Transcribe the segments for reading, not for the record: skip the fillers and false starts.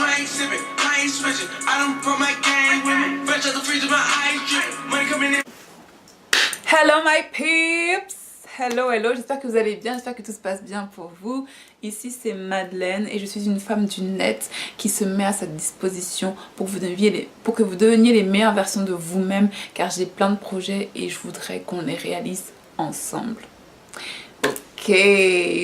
train sipping, I ain't switching. I done brought my gang with me. Fresh out the freezer, my eyes dripping. Money coming in. Hello my peeps! Hello, hello, j'espère que vous allez bien, j'espère que tout se passe bien pour vous. Ici c'est Madeleine et je suis une femme du net qui se met à sa disposition pour que vous deveniez les meilleures versions de vous-même, car j'ai plein de projets et je voudrais qu'on les réalise ensemble. Ok,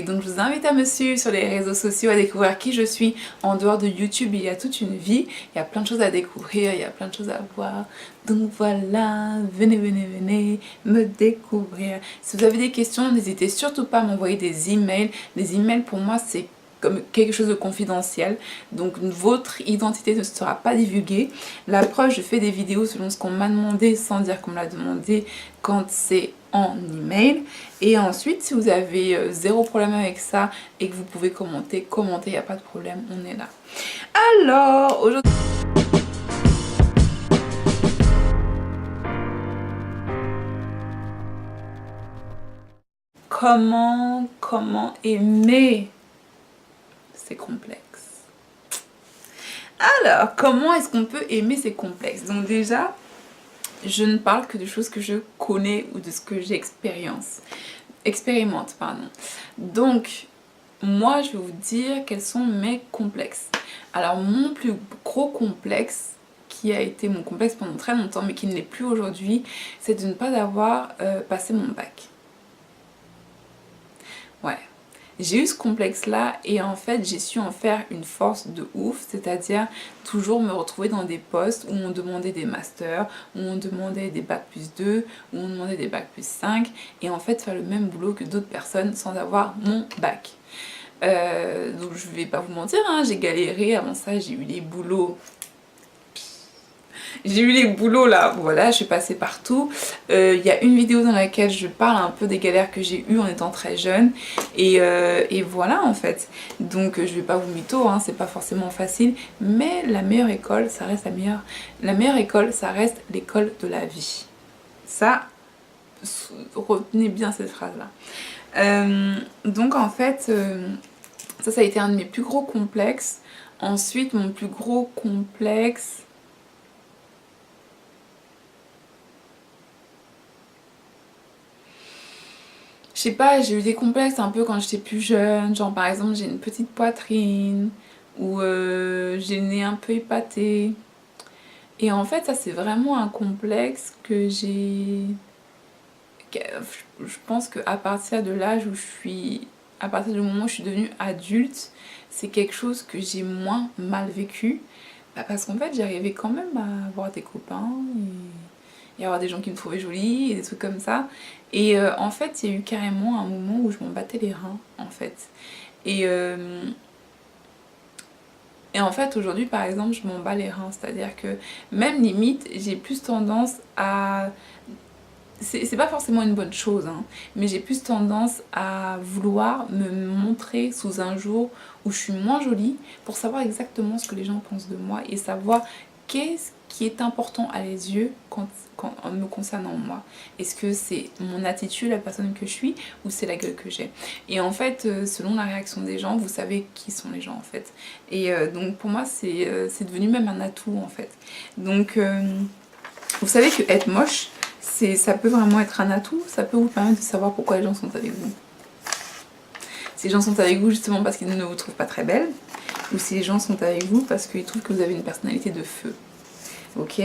donc je vous invite à me suivre sur les réseaux sociaux, à découvrir qui je suis. En dehors de YouTube, il y a toute une vie, il y a plein de choses à découvrir, il y a plein de choses à voir. Donc voilà, venez, venez, venez me découvrir. Si vous avez des questions, n'hésitez surtout pas à m'envoyer des emails. Les emails pour moi c'est comme quelque chose de confidentiel, donc votre identité ne sera pas divulguée. La preuve, je fais des vidéos selon ce qu'on m'a demandé sans dire qu'on me l'a demandé quand c'est en email. Et ensuite, si vous avez zéro problème avec ça et que vous pouvez commenter, il n'y a pas de problème, on est là. Alors, aujourd'hui... Comment aimer? C'est complexe. Alors, comment est-ce qu'on peut aimer ces complexes? Donc déjà, je ne parle que de choses que je connais ou de ce que j'expérimente. Donc, moi, je vais vous dire quels sont mes complexes. Alors, mon plus gros complexe, qui a été mon complexe pendant très longtemps, mais qui ne l'est plus aujourd'hui, c'est de ne pas avoir passé mon bac. Ouais. J'ai eu ce complexe là et en fait j'ai su en faire une force de ouf, c'est-à-dire toujours me retrouver dans des postes où on demandait des masters, où on demandait des bac plus 2, où on demandait des bac plus 5 et en fait faire le même boulot que d'autres personnes sans avoir mon bac. Donc je vais pas vous mentir, hein, j'ai galéré, avant ça j'ai eu des boulots. J'ai eu les boulots là, voilà, je suis passée partout. Il y a une vidéo dans laquelle je parle un peu des galères que j'ai eues en étant très jeune. Et voilà en fait. Donc je vais pas vous mytho, hein, c'est pas forcément facile. Mais la meilleure école, ça reste la meilleure école, ça reste l'école de la vie. Ça, retenez bien cette phrase là. Donc en fait, ça a été un de mes plus gros complexes. Ensuite, mon plus gros complexe... Je sais pas, j'ai eu des complexes un peu quand j'étais plus jeune, genre par exemple j'ai une petite poitrine, ou j'ai le nez un peu épaté. Et en fait ça c'est vraiment un complexe que j'ai... Je pense qu'à partir de l'âge où je suis... À partir du moment où je suis devenue adulte, c'est quelque chose que j'ai moins mal vécu. Parce qu'en fait j'arrivais quand même à avoir des copains et avoir des gens qui me trouvaient jolie et des trucs comme ça. Et en fait, il y a eu carrément un moment où je m'en battais les reins, en fait. Et en fait, aujourd'hui, par exemple, je m'en bats les reins. C'est-à-dire que même limite, j'ai plus tendance à... C'est pas forcément une bonne chose, hein, mais j'ai plus tendance à vouloir me montrer sous un jour où je suis moins jolie pour savoir exactement ce que les gens pensent de moi et savoir qu'est-ce qui est important à les yeux en me concernant moi. Est-ce que c'est mon attitude, la personne que je suis, ou c'est la gueule que j'ai? Et en fait, selon la réaction des gens, vous savez qui sont les gens en fait. Et donc pour moi, c'est devenu même un atout en fait. Donc vous savez que être moche, ça peut vraiment être un atout, ça peut vous permettre de savoir pourquoi les gens sont avec vous. Si les gens sont avec vous justement parce qu'ils ne vous trouvent pas très belle, ou si les gens sont avec vous parce qu'ils trouvent que vous avez une personnalité de feu. Ok?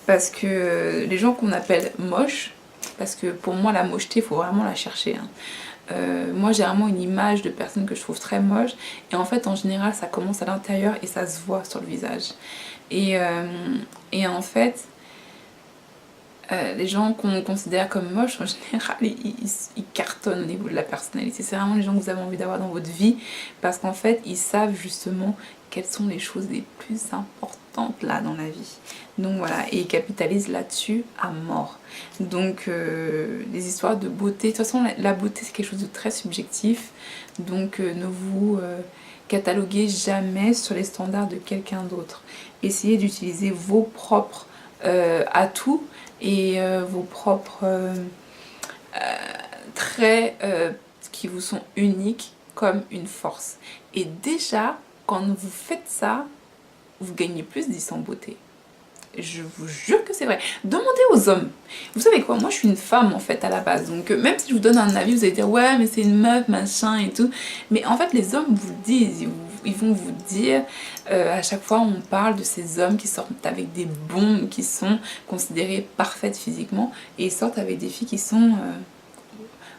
Parce que les gens qu'on appelle moches, parce que pour moi la mocheté, il faut vraiment la chercher. Hein. Moi j'ai vraiment une image de personne que je trouve très moche, et en fait en général ça commence à l'intérieur et ça se voit sur le visage. Et en fait... les gens qu'on considère comme moches, en général, ils cartonnent au niveau de la personnalité. C'est vraiment les gens que vous avez envie d'avoir dans votre vie parce qu'en fait, ils savent justement quelles sont les choses les plus importantes là dans la vie. Donc voilà, et ils capitalisent là-dessus à mort. Donc les histoires de beauté, de toute façon la beauté c'est quelque chose de très subjectif. Donc ne vous cataloguez jamais sur les standards de quelqu'un d'autre. Essayez d'utiliser vos propres atouts et vos propres traits qui vous sont uniques comme une force. Et déjà, quand vous faites ça, vous gagnez plus 10 en beauté. Je vous jure que c'est vrai. Demandez aux hommes. Vous savez quoi, moi je suis une femme en fait à la base. Donc même si je vous donne un avis, vous allez dire ouais mais c'est une meuf, machin et tout. Mais en fait les hommes vous le disent. Ils vont vous dire, à chaque fois on parle de ces hommes qui sortent avec des bombes, qui sont considérées parfaites physiquement. Et ils sortent avec des filles qui sont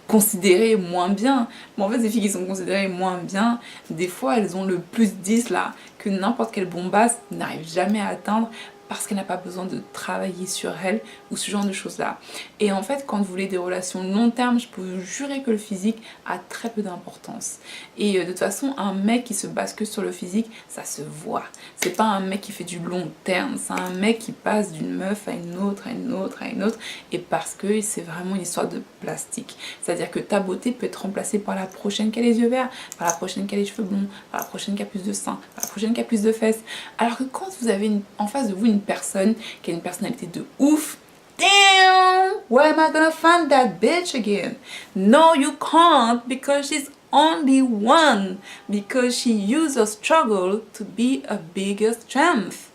considérées moins bien. Mais en fait ces filles qui sont considérées moins bien, des fois elles ont le plus 10 là, que n'importe quelle bombasse n'arrive jamais à atteindre, parce qu'elle n'a pas besoin de travailler sur elle ou ce genre de choses là. Et en fait quand vous voulez des relations long terme, je peux vous jurer que le physique a très peu d'importance. Et de toute façon un mec qui se base que sur le physique, ça se voit. C'est pas un mec qui fait du long terme, c'est un mec qui passe d'une meuf à une autre, à une autre, à une autre, et parce que c'est vraiment une histoire de plastique. C'est-à-dire que ta beauté peut être remplacée par la prochaine qui a les yeux verts, par la prochaine qui a les cheveux blonds, par la prochaine qui a plus de seins, par la prochaine qui a plus de fesses. Alors que quand vous avez en face de vous une personne qui a une personnalité de ouf, damn, where am I gonna find that bitch again? No, you can't, because she's only one, because she used her struggle to be a bigger strength.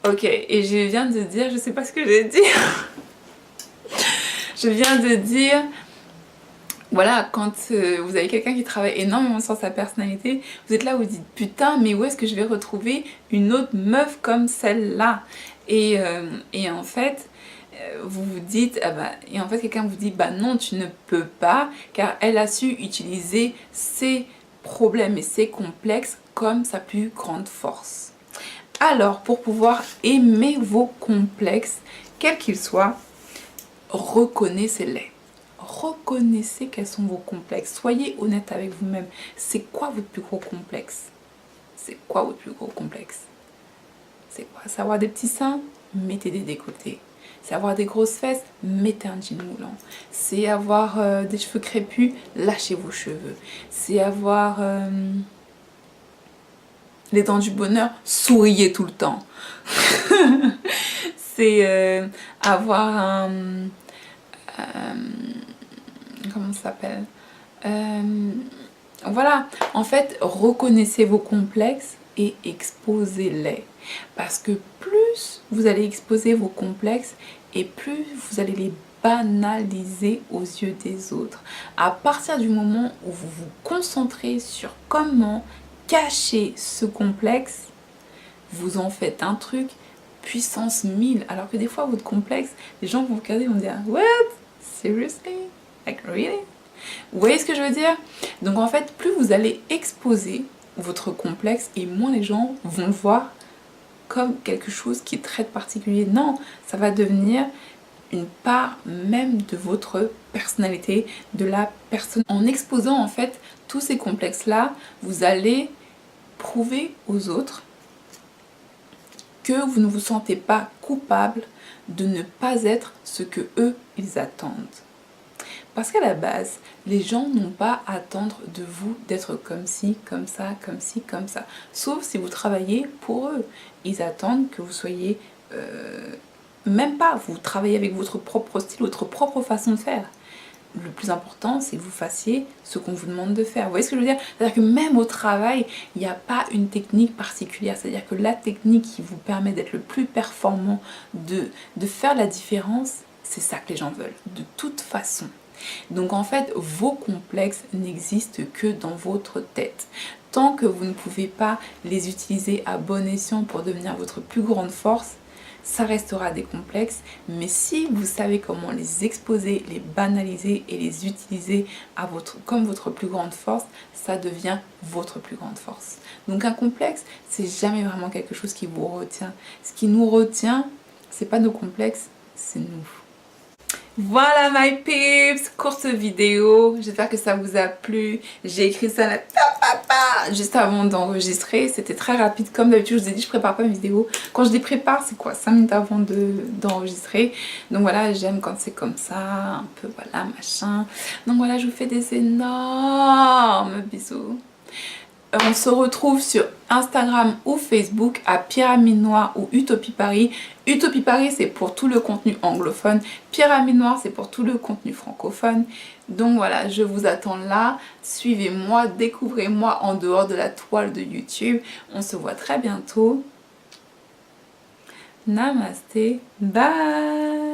Ok, et je viens de dire, je sais pas ce que j'ai dit. Je viens de dire, voilà, quand vous avez quelqu'un qui travaille énormément sur sa personnalité, vous êtes là, vous dites putain, mais où est-ce que je vais retrouver une autre meuf comme celle-là? Et en fait, vous vous dites, ah bah, et en fait quelqu'un vous dit, bah non, tu ne peux pas, car elle a su utiliser ses problèmes et ses complexes comme sa plus grande force. Alors, pour pouvoir aimer vos complexes, quels qu'ils soient, reconnaissez-les. Reconnaissez quels sont vos complexes. Soyez honnête avec vous-même. C'est quoi votre plus gros complexe? C'est quoi votre plus gros complexe? C'est quoi? C'est avoir des petits seins? Mettez des décolletés. C'est avoir des grosses fesses? Mettez un jean moulant. C'est avoir des cheveux crépus? Lâchez vos cheveux. C'est avoir les dents du bonheur? Souriez tout le temps. C'est avoir un... comment ça s'appelle, voilà, en fait reconnaissez vos complexes et exposez-les, parce que plus vous allez exposer vos complexes et plus vous allez les banaliser aux yeux des autres. À partir du moment où vous vous concentrez sur comment cacher ce complexe, vous en faites un truc puissance 1000, alors que des fois votre complexe, les gens vont vous regarder et vont dire what? Seriously? Like really? Vous voyez ce que je veux dire? Donc en fait, plus vous allez exposer votre complexe et moins les gens vont le voir comme quelque chose qui est très particulier. Non, ça va devenir une part même de votre personnalité, de la personne. En exposant en fait tous ces complexes-là, vous allez prouver aux autres que vous ne vous sentez pas coupable de ne pas être ce que eux, ils attendent. Parce qu'à la base, les gens n'ont pas à attendre de vous d'être comme ci, comme ça, comme ci, comme ça. Sauf si vous travaillez pour eux. Ils attendent que vous soyez... même pas, vous travaillez avec votre propre style, votre propre façon de faire. Le plus important, c'est que vous fassiez ce qu'on vous demande de faire. Vous voyez ce que je veux dire? C'est-à-dire que même au travail, il n'y a pas une technique particulière. C'est-à-dire que la technique qui vous permet d'être le plus performant, de faire la différence, c'est ça que les gens veulent, de toute façon. Donc en fait, vos complexes n'existent que dans votre tête. Tant que vous ne pouvez pas les utiliser à bon escient pour devenir votre plus grande force, ça restera des complexes, mais si vous savez comment les exposer, les banaliser et les utiliser comme votre plus grande force, ça devient votre plus grande force. Donc un complexe, c'est jamais vraiment quelque chose qui vous retient. Ce qui nous retient, c'est pas nos complexes, c'est nous. Voilà my peeps, courte vidéo, j'espère que ça vous a plu. J'ai écrit ça là, juste avant d'enregistrer, c'était très rapide comme d'habitude. Je vous ai dit je prépare pas mes vidéos, quand je les prépare c'est quoi 5 minutes avant d'enregistrer. Donc voilà, j'aime quand c'est comme ça, un peu voilà machin. Donc voilà, je vous fais des énormes bisous. On se retrouve sur Instagram ou Facebook à Pyramide Noire ou Utopie Paris. Utopie Paris, c'est pour tout le contenu anglophone. Pyramide Noire, c'est pour tout le contenu francophone. Donc voilà, je vous attends là. Suivez-moi, découvrez-moi en dehors de la toile de YouTube. On se voit très bientôt. Namasté, bye.